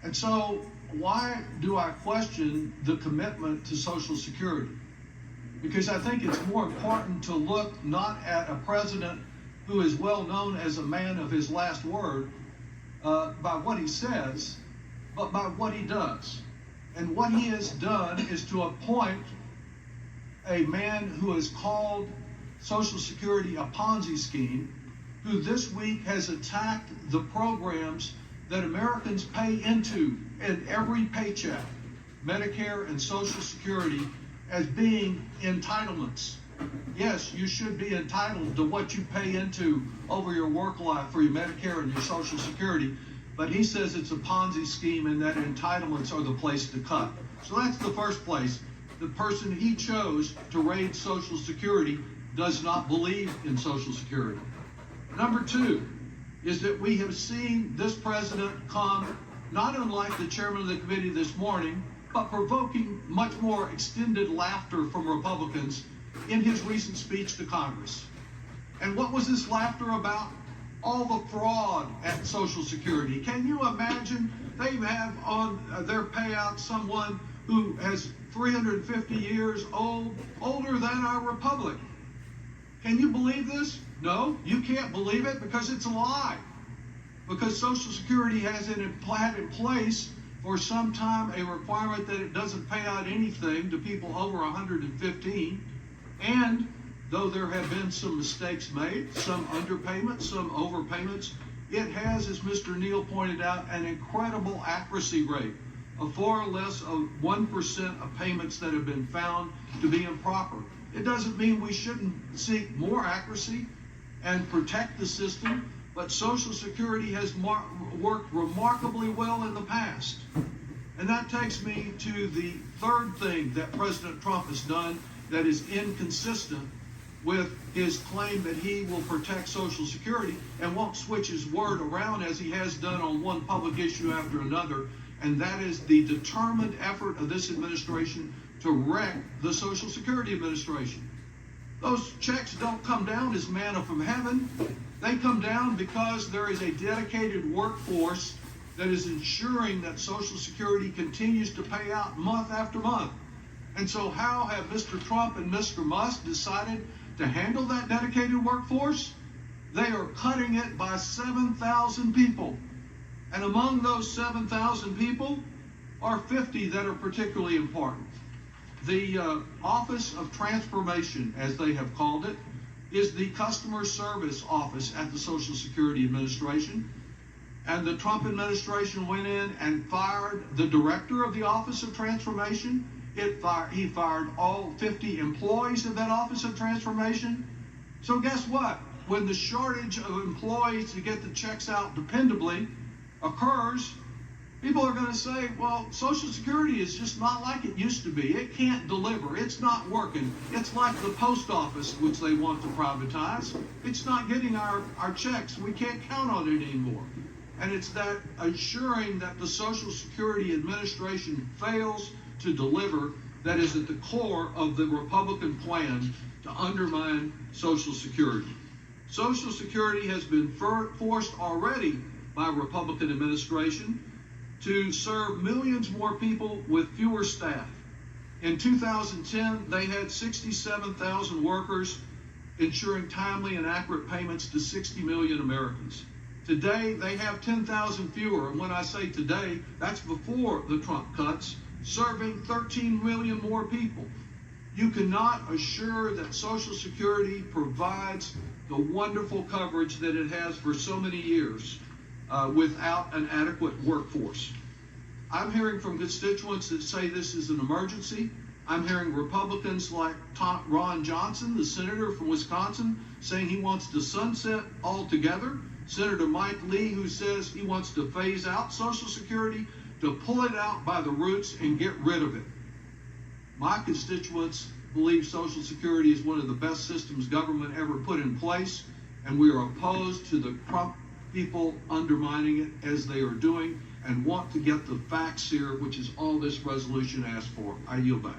And so why do I question the commitment to Social Security? Because I think it's more important to look not at a president who is well known as a man of his last word by what he says, but by what he does. And what he has done is to appoint a man who has called Social Security a Ponzi scheme, who this week has attacked the programs that Americans pay into in every paycheck, Medicare and Social Security, as being entitlements. Yes, you should be entitled to what you pay into over your work life for your Medicare and your Social Security, but he says it's a Ponzi scheme and that entitlements are the place to cut. So that's the first place. The person he chose to raid Social Security does not believe in Social Security. Number two is that we have seen this president come, not unlike the chairman of the committee this morning, but provoking much more extended laughter from Republicans in his recent speech to Congress. And what was this laughter about? All the fraud at Social Security. Can you imagine they have on their payout someone who has 350 years old, older than our republic? Can you believe this? No, you can't believe it because it's a lie. Because Social Security has had in place for some time a requirement that it doesn't pay out anything to people over 115. And though there have been some mistakes made, some underpayments, some overpayments, it has, as Mr. Neal pointed out, an incredible accuracy rate of far less of 1% of payments that have been found to be improper. It doesn't mean we shouldn't seek more accuracy and protect the system, but Social Security has worked remarkably well in the past. And that takes me to the third thing that President Trump has done that is inconsistent with his claim that he will protect Social Security and won't switch his word around as he has done on one public issue after another, and that is the determined effort of this administration to wreck the Social Security Administration. Those checks don't come down as manna from heaven. They come down because there is a dedicated workforce that is ensuring that Social Security continues to pay out month after month. And so how have Mr. Trump and Mr. Musk decided to handle that dedicated workforce? They are cutting it by 7,000 people. And among those 7,000 people are 50 that are particularly important. The Office of Transformation, as they have called it, is the customer service office at the Social Security Administration. And the Trump administration went in and fired the director of the Office of Transformation. He fired all 50 employees of that Office of Transformation. So guess what? When the shortage of employees to get the checks out dependably occurs, people are going to say, well, Social Security is just not like it used to be. It can't deliver. It's not working. It's like the post office, which they want to privatize. It's not getting our checks. We can't count on it anymore. And it's that assuring that the Social Security Administration fails to deliver that is at the core of the Republican plan to undermine Social Security. Social Security has been forced already by Republican administration to serve millions more people with fewer staff. In 2010, they had 67,000 workers ensuring timely and accurate payments to 60 million Americans. Today, they have 10,000 fewer, and when I say today, that's before the Trump cuts, serving 13 million more people. You cannot assure that Social Security provides the wonderful coverage that it has for so many years without an adequate workforce. I'm hearing from constituents that say this is an emergency. I'm hearing Republicans like Ron Johnson, the senator from Wisconsin, saying he wants to sunset altogether. Senator Mike Lee, who says he wants to phase out Social Security, to pull it out by the roots and get rid of it. My constituents believe Social Security is one of the best systems government ever put in place, and we are opposed to the Trump people undermining it as they are doing and want to get the facts here, which is all this resolution asks for. I yield back.